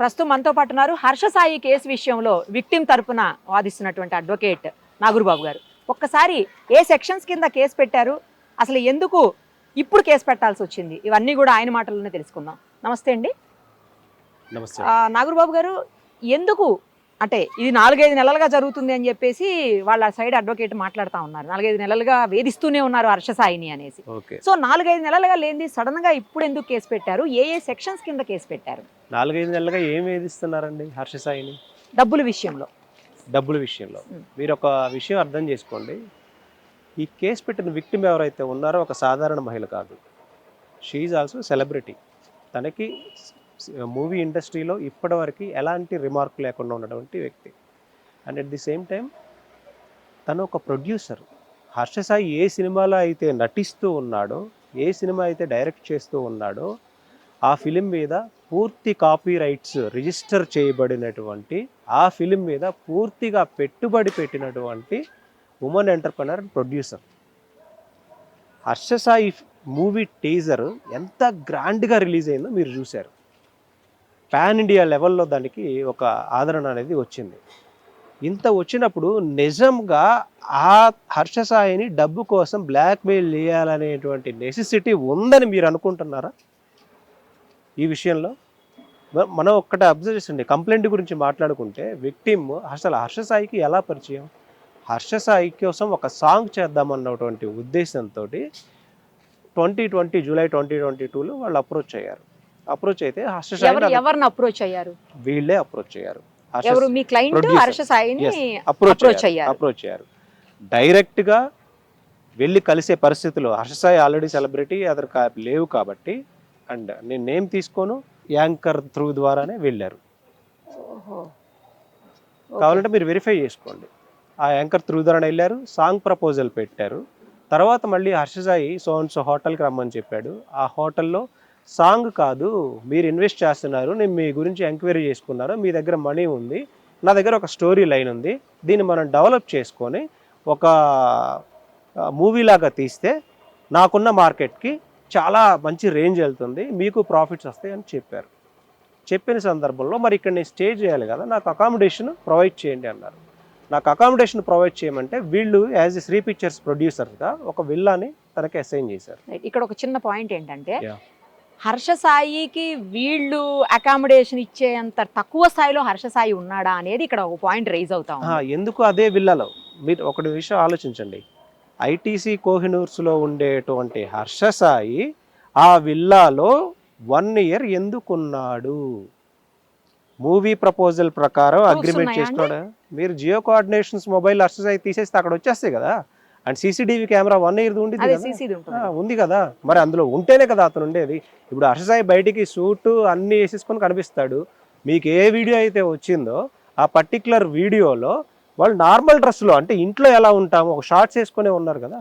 ప్రస్తుతం మనతో పాటు ఉన్నారు హర్ష సాయి కేసు విషయంలో విక్టిమ్ తరపున వాదిస్తున్నటువంటి అడ్వకేట్ నాగూర్బాబు గారు. ఒక్కసారి ఏ సెక్షన్స్ కింద కేసు పెట్టారు, అసలు ఎందుకు ఇప్పుడు కేసు పెట్టాల్సి వచ్చింది, ఇవన్నీ కూడా ఆయన మాటల్లోనే తెలుసుకుందాం. నమస్తే అండి. నమస్తే. నాగూర్బాబు గారు, ఎందుకు అంటే ఇది 4-5 నెలలుగా జరుగుతుంది అని చెప్పేసి వాళ్ళ సైడ్ అడ్వకేట్ మాట్లాడుతూ ఉన్నారు. 4-5 నెలలుగా వేధిస్తూనే ఉన్నారు హర్ష సాయిని అనేసి. సో 4-5 నెలలుగా లేనిది సడన్ గా ఇప్పుడు ఎందుకు కేసు పెట్టారు, ఏ సెక్షన్స్ కింద కేసు పెట్టారు? 4-5 నెలలుగా ఏం వేధిస్తున్నారండి హర్ష సాయిని? డబ్బుల విషయంలో. మీరు ఒక విషయం అర్థం చేసుకోండి. ఈ కేసు పెట్టిన విక్టిమ్ ఎవరైతే ఉన్నారో ఒక సాధారణ మహిళ కాదు. She is also celebrity. తనకి మూవీ ఇండస్ట్రీలో ఇప్పటివరకు ఎలాంటి రిమార్క్ లేకుండా ఉన్నటువంటి వ్యక్తి. And at the same time తను ఒక ప్రొడ్యూసర్. హర్ష సాయి ఏ సినిమాలో అయితే నటిస్తూ ఉన్నాడో, ఏ సినిమా అయితే డైరెక్ట్ చేస్తూ ఉన్నాడో ఆ ఫిలిం మీద పూర్తి కాపీ రైట్స్ రిజిస్టర్ చేయబడినటువంటి, ఆ ఫిలిం మీద పూర్తిగా పెట్టుబడి పెట్టినటువంటి women entrepreneur producer. Harsha Sai movie teaser ఎంత గ్రాండ్గా రిలీజ్ అయిందో మీరు చూశారు. పాన్ ఇండియా లెవెల్లో దానికి ఒక ఆదరణ అనేది వచ్చింది. ఇంత వచ్చినప్పుడు నిజంగా ఆ హర్ష సాయిని డబ్బు కోసం బ్లాక్మెయిల్ చేయాలనేటువంటి నెసెసిటీ ఉందని మీరు అనుకుంటున్నారా? ఈ విషయంలో మనం ఒక్కటే అబ్జర్వ్ చేయండి. కంప్లైంట్ గురించి మాట్లాడుకుంటే విక్టిమ్ అసలు హర్ష సాయికి ఎలా పరిచయం? హర్ష సాయి కోసం ఒక సాంగ్ చేద్దామన్నటువంటి ఉద్దేశంతో 2020 జూలై 2022లో వాళ్ళు అప్రోచ్ అయ్యారు. అప్రోచ్ అయితే హర్ష సాయి ఎవరిని అప్రోచ్ అయ్యారు? వీళ్ళే అప్రోచ్ అయ్యారు. మీ క్లయింట్ హర్ష సాయిని అప్రోచ్ అయ్యారు. డైరెక్ట్ గా వెళ్ళి కలిసే పరిస్థితులు Harsha Sai already celebrity other లేవు కాబట్టి, అండ్ నేను నేమ్ తీసుకోను, యాంకర్ త్రూ ద్వారానే వెళ్ళారు. కావాలంటే మీరు వెరిఫై చేసుకోండి. ఆ యాంకర్ త్రూ ద్వారా వెళ్ళారు, సాంగ్ ప్రపోజల్ పెట్టారు. తర్వాత మళ్ళీ హర్ష సాయి సో హోటల్కి రమ్మని చెప్పాడు. ఆ హోటల్లో సాంగ్ కాదు, మీరు ఇన్వెస్ట్ చేస్తున్నారు, నేను మీ గురించి ఎంక్వైరీ చేసుకున్నారు, మీ దగ్గర మనీ ఉంది, నా దగ్గర ఒక స్టోరీ లైన్ ఉంది, దీన్ని మనం డెవలప్ చేసుకొని ఒక మూవీ లాగా తీస్తే నాకున్న మార్కెట్కి చాలా మంచి రేంజ్ వెళ్తుంది, మీకు ప్రాఫిట్స్ వస్తాయి అని చెప్పారు. చెప్పిన సందర్భంలో మరి ఇక్కడ నేను స్టే చేయాలి కదా, నాకు అకామిడేషన్ ప్రొవైడ్ చేయండి అన్నారు. నాకు అకామిడేషన్ ప్రొవైడ్ చేయమంటే వీళ్ళు యాజ్ ఎ శ్రీ పిక్చర్స్ ప్రొడ్యూసర్గా ఒక విల్లాని తనకి అసైన్ చేశారు. ఇక్కడ ఒక చిన్న పాయింట్ ఏంటంటే, హర్ష సాయికి వీళ్ళు అకామిడేషన్ ఇచ్చేంత తక్కువ స్థాయిలో హర్ష సాయి ఉన్నాడా అనేది ఇక్కడ ఒక పాయింట్ రైజ్ అవుతా ఉంది. ఎందుకు అదే విల్లాలో మీరు ఒకటి విషయం ఆలోచించండి. ఐటీసీ కోహినూర్స్లో ఉండేటువంటి హర్ష సాయి ఆ విల్లాలో 1 year ఎందుకున్నాడు? మూవీ ప్రపోజల్ ప్రకారం అగ్రిమెంట్ చేసుకోవడం. మీరు జియో కోఆర్డినేషన్స్ మొబైల్ హర్ష సాయి తీసేస్తే అక్కడ వచ్చేస్తాయి కదా. అండ్ సీసీటీవీ కెమెరా 1 year ఉంది కదా. మరి అందులో ఉంటేనే కదా అతను ఉండేది. ఇప్పుడు హర్ష సాయి బయటికి సూట్ అన్ని వేసేసుకొని కనిపిస్తాడు. మీకు ఏ వీడియో అయితే వచ్చిందో ఆ పర్టికులర్ వీడియోలో వాళ్ళు నార్మల్ డ్రెస్లో, అంటే ఇంట్లో ఎలా ఉంటామో ఒక షార్ట్స్ వేసుకునే ఉన్నారు కదా,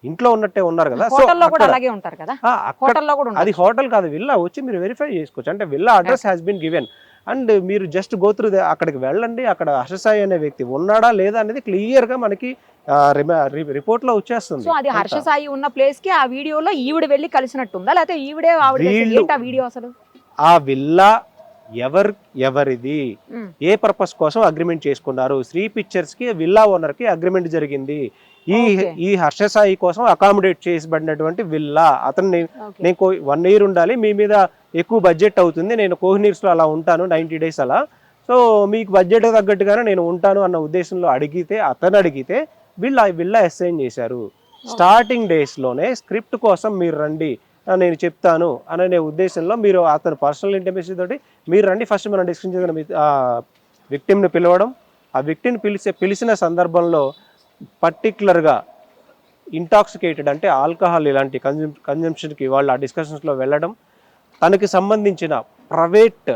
ఇంట్లో ఉన్నట్టే ఉన్నారు కదా. సో అది హోటల్ కాదు, విల్లా. వచ్చి మీరు వెరిఫై చేసుకోవచ్చు. అంటే villa address has been given and మీరు జస్ట్ గో త్రూ అక్కడికి వెళ్ళండి. అక్కడ హర్ష సాయి అనే వ్యక్తి ఉన్నాడా లేదా అనేది క్లియర్ గా మనకి రిపోర్ట్ లో వచ్చేస్తుంది. సో అది హర్ష సాయి ఉన్న ప్లేస్ కి ఆ వీడియోలో ఈవిడ వెళ్ళి కలిసినట్టుందా, లేకపోతే ఈవిడే ఆ వీడియో? అసలు ఆ విల్లా ఎవరిది, ఏ పర్పస్ కోసం అగ్రిమెంట్ చేసుకున్నారు? శ్రీ పిక్చర్స్ కి విల్లా ఓనర్ కి అగ్రిమెంట్ జరిగింది. ఈ హర్ష సాయి కోసం అకామిడేట్ చేసిబడినటువంటి విల్లా. అతను నేను 1 year ఉండాలి, మీ మీద ఎక్కువ బడ్జెట్ అవుతుంది, నేను కోహినూర్స్లో అలా ఉంటాను 90 days అలా, సో మీకు బడ్జెట్ తగ్గట్టుగానే నేను ఉంటాను అన్న ఉద్దేశంలో అతను అడిగితే విల్లా అసైన్ చేశారు. స్టార్టింగ్ డేస్లోనే స్క్రిప్ట్ కోసం మీరు రండి, నేను చెప్తాను అనే ఉద్దేశంలో మీరు అతను పర్సనల్ ఇంటిమేసీ తోటి మీరు రండి, ఫస్ట్ మనం డిస్కషన్ చేసిన విక్టిమ్ని పిలవడం. ఆ విక్టిమ్ని పిలిచిన సందర్భంలో పర్టికులర్గా ఇంటాక్సికేటెడ్ అంటే ఆల్కహాల్ ఇలాంటి కన్జంప్షన్కి వాళ్ళు ఆ డిస్కషన్స్లో వెళ్ళడం, తనకి సంబంధించిన ప్రైవేట్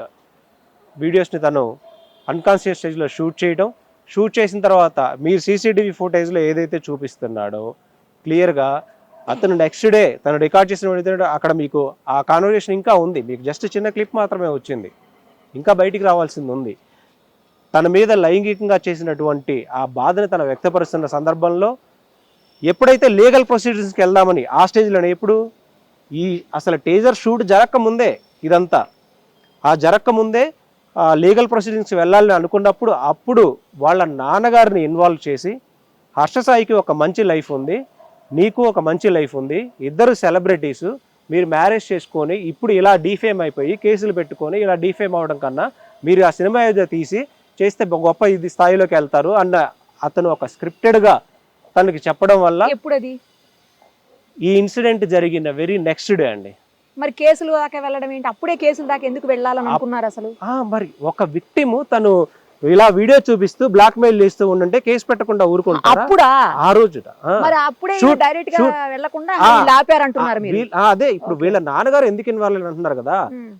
వీడియోస్ని తను అన్కాన్షియస్ స్టేజ్లో షూట్ చేసిన తర్వాత మీరు సీసీటీవీ ఫుటేజ్లో ఏదైతే చూపిస్తున్నాడో క్లియర్గా అతను నెక్స్ట్ డే తను రికార్డ్ చేసిన అక్కడ మీకు ఆ కాన్వర్జేషన్ ఇంకా ఉంది. మీకు జస్ట్ చిన్న క్లిప్ మాత్రమే వచ్చింది, ఇంకా బయటికి రావాల్సింది ఉంది. తన మీద లైంగికంగా చేసినటువంటి ఆ బాధను తను వ్యక్తపరుస్తున్న సందర్భంలో ఎప్పుడైతే లీగల్ ప్రొసీజర్స్కి వెళ్దామని ఆ స్టేజ్లోనే, ఎప్పుడు అసలు టీజర్ షూట్ జరగకముందే ఇదంతా, ఆ జరగకముందే లీగల్ ప్రొసీడింగ్స్ వెళ్ళాలని అనుకున్నప్పుడు అప్పుడు వాళ్ళ నాన్నగారిని ఇన్వాల్వ్ చేసి హర్ష సాయికి ఒక మంచి లైఫ్ ఉంది, నీకు ఒక మంచి లైఫ్ ఉంది, ఇద్దరు సెలబ్రిటీసు, మీరు మ్యారేజ్ చేసుకొని ఇప్పుడు ఇలా డీఫేమ్ అయిపోయి కేసులు పెట్టుకొని ఇలా డీఫేమ్ అవడం కన్నా మీరు ఆ సినిమా ఏదో తీసి చేస్తే గొప్ప ఇది స్థాయిలోకి వెళ్తారు అన్న అతను ఒక స్క్రిప్టెడ్గా తనకి చెప్పడం వల్ల ఎప్పుడది ఈ ఇన్సిడెంట్ జరిగిన వెరీ నెక్స్ట్ డే అండి. మరి కేసులు దాకా వెళ్ళడం ఏంటి? అప్పుడే కేసుల దాకా ఎందుకు వెళ్ళాలని అనుకున్నారు అసలు? మరి ఒక విక్టిమ్ తను ఇలా వీడియో చూపిస్తూ బ్లాక్ మెయిల్ చేస్తూ ఉంటే కేసు పెట్టకుండా ఊరుకుంటారా? అప్పుడా ఆ రోజు మరి అప్పుడే డైరెక్ట్ గా వెళ్ళకుండా ఆపారంటున్నారు మీరు. అదే ఇప్పుడు వీళ్ళ నాన్నగారు ఎందుకు ఇన్వాల్వ్ అంటున్నారు కదా,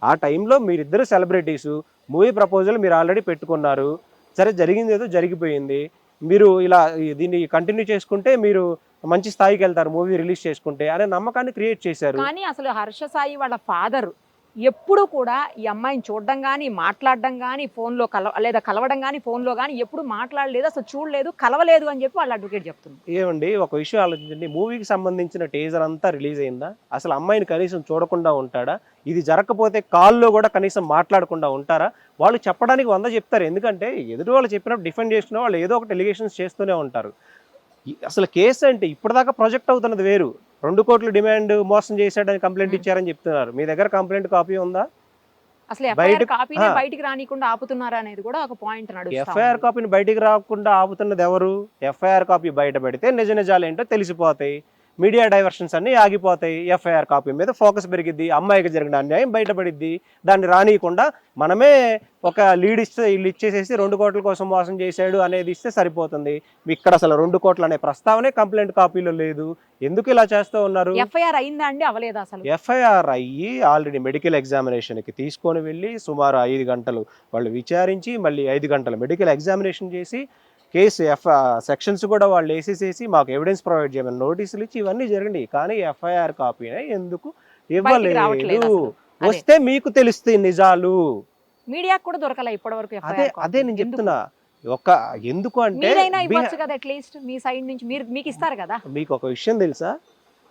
ఆ టైంలో మీరిద్దరు సెలబ్రిటీస్, మూవీ ప్రపోజల్ మీరు ఆల్రెడీ పెట్టుకున్నారు, సరే జరిగింది ఏదో జరిగిపోయింది, మీరు ఇలా దీన్ని కంటిన్యూ చేసుకుంటే మీరు మంచి స్థాయికి వెళ్తారు మూవీ రిలీజ్ చేసుకుంటే అనే నమ్మకాన్ని క్రియేట్ చేశారు. కానీ అసలు హర్ష సాయి వాళ్ళ ఫాదర్ ఎప్పుడు కూడా ఈ అమ్మాయిని చూడడం కానీ మాట్లాడడం కానీ ఫోన్లో లేదా కలవడం కానీ ఫోన్లో కానీ ఎప్పుడు మాట్లాడలేదు, అసలు చూడలేదు, కలవలేదు అని చెప్పి వాళ్ళ అడ్వకేట్ చెప్తున్నారు. ఏమండి ఒక విషయం ఆలోచించండి, మూవీకి సంబంధించిన టీజర్ అంతా రిలీజ్ అయిందా, అసలు అమ్మాయిని కనీసం చూడకుండా ఉంటాడా? ఇది జరగకపోతే కాల్లో కూడా కనీసం మాట్లాడకుండా ఉంటారా? వాళ్ళు చెప్పడానికి 100 చెప్తారు, ఎందుకంటే ఎదుటి వాళ్ళు చెప్పినప్పుడు డిఫెండ్ చేసుకునే వాళ్ళు ఏదో ఒకటి ఎలిగేషన్స్ చేస్తూనే ఉంటారు. అసలు కేసు అంటే ఇప్పటిదాకా ప్రొజెక్ట్ అవుతున్నది వేరు, 2 కోట్ల డిమాండ్ మోసం చేశాడని కంప్లైంట్ ఇచ్చారని చెప్తున్నారు. మీ దగ్గర కంప్లైంట్ కాపీ ఉందా? అసలు ఎఫ్ఐఆర్ కాపీని బయటికి రానికుండా ఆపుతున్నారా అనేది కూడా ఒక పాయింట్ నడుస్తుంది. ఎఫ్ఐఆర్ కాపీని బయటికి రాకుండా ఆపుతున్నది ఎవరు? ఎఫ్ఐఆర్ కాపీ బయట పెడితే నిజ నిజాలు ఏంటో తెలిసిపోతాయి, మీడియా డైవర్షన్స్ అన్ని ఆగిపోతాయి, ఎఫ్ఐఆర్ కాపీ మీద ఫోకస్ పెరిగిద్ది, అమ్మాయికి జరిగిన అన్యాయం బయటపడిద్ది. దాన్ని రానియకుండా మనమే ఒక లీడ్ ఇస్తే వీళ్ళు ఇచ్చేసేసి 2 కోట్ల కోసం మోసం చేశాడు అనేది ఇస్తే సరిపోతుంది. ఇక్కడ అసలు 2 కోట్లు అనే ప్రస్తావనే కంప్లైంట్ కాపీలో లేదు. ఎందుకు ఇలా చేస్తూ ఉన్నారు? ఎఫ్ఐఆర్ అయిందా అండి? అవలేదు. అసలు ఎఫ్ఐఆర్ అయ్యి ఆల్రెడీ మెడికల్ ఎగ్జామినేషన్కి తీసుకొని వెళ్ళి సుమారు 5 గంటలు వాళ్ళు విచారించి మళ్ళీ 5 గంటలు మెడికల్ ఎగ్జామినేషన్ చేసి కేసు సెక్షన్స్ కూడా వాళ్ళు వేసేసేసి మాకు ఎవిడెన్స్ ప్రొవైడ్ చేయమని నోటీసులు ఇచ్చి ఇవన్నీ జరిగినాయి. కానీ ఎఫ్ఐఆర్ కాపీనే ఎందుకు ఇవ్వలేదు? వస్తే మీకు తెలుస్తాయి నిజాలు. మీడియా కూడా దొరకలే ఇప్పటివరకు. అదే నేను చెప్తున్నా. ఎందుకు అంటే మీ సైడ్ నుంచి మీకు ఇస్తారు కదా. మీకు ఒక విషయం తెలుసా,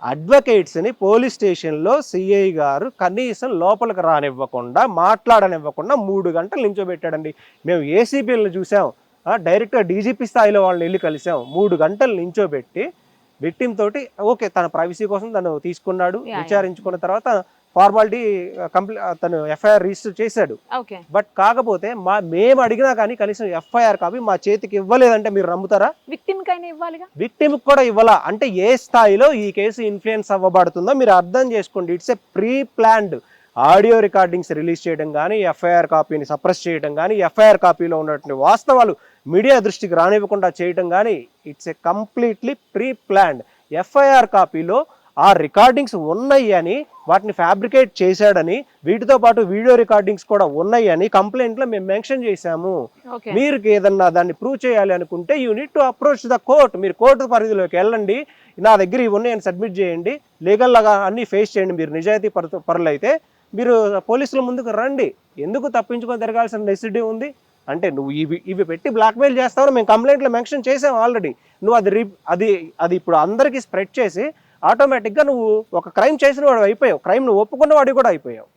అడ్వకేట్స్ ని పోలీస్ స్టేషన్ లో సిఐ గారు కనీసం లోపలికి రానివ్వకుండా మాట్లాడనివ్వకుండా 3 గంటలు నించోబెట్టాడండి. మేము ఏసీబీలను చూసాం, డైరెక్ట్గా డీజీపీ స్థాయిలో వాళ్ళని వెళ్ళి కలిసాం. 3 గంటలు నించోబెట్టి విక్టిమ్ తోటి ఓకే తన ప్రైవసీ కోసం తను తీసుకున్నాడు, విచారించుకున్న తర్వాత ఫార్మాలిటీ తను ఎఫ్ఐఆర్ రిజిస్టర్ చేశాడు. బట్ కాకపోతే మేము అడిగినా కానీ కనీసం ఎఫ్ఐఆర్ కాపీ మా చేతికి ఇవ్వలేదంటే మీరు నమ్ముతారా? విక్టిమ్ కూడా ఇవ్వాలా అంటే ఏ స్థాయిలో ఈ కేసు ఇన్ఫ్లుయెన్స్ అవ్వబడుతుందో మీరు అర్థం చేసుకోండి. It's a pre planned audio recordings release చేయడం కానీ, ఎఫ్ఐఆర్ కాపీని సప్రెస్ చేయడం కానీ, ఎఫ్ఐఆర్ కాపీలో ఉన్నటువంటి వాస్తవాలు మీడియా దృష్టికి రానివ్వకుండా చేయడం కానీ it's a completely preplanned. FIR కాపీలో ఆ రికార్డింగ్స్ ఉన్నాయి అని, వాటిని ఫ్యాబ్రికేట్ చేశాడని, వీటితో పాటు వీడియో రికార్డింగ్స్ కూడా ఉన్నాయి అని కంప్లైంట్లో మేము మెన్షన్ చేశాము. మీరు ఏదన్నా దాన్ని ప్రూవ్ చేయాలి అనుకుంటే you need to approach the court. మీరు కోర్టు పరిధిలోకి వెళ్ళండి, నా దగ్గర ఇవి ఉన్నాయని సబ్మిట్ చేయండి, లీగల్గా అన్నీ ఫేస్ చేయండి. మీరు నిజాయితీ పరులైతే మీరు పోలీసుల ముందుకు రండి. ఎందుకు తప్పించుకొని తిరగాల్సిన నెసిటీ ఉంది? అంటే నువ్వు ఇవి పెట్టి బ్లాక్మెయిల్ చేస్తావు, మేము కంప్లైంట్లో మెన్షన్ చేసాం ఆల్రెడీ. నువ్వు అది ఇప్పుడు అందరికీ స్ప్రెడ్ చేసి ఆటోమేటిక్గా నువ్వు ఒక క్రైమ్ చేసిన వాడు అయిపోయావు, క్రైమ్ నువ్వు ఒప్పుకున్న వాడు కూడా అయిపోయావు.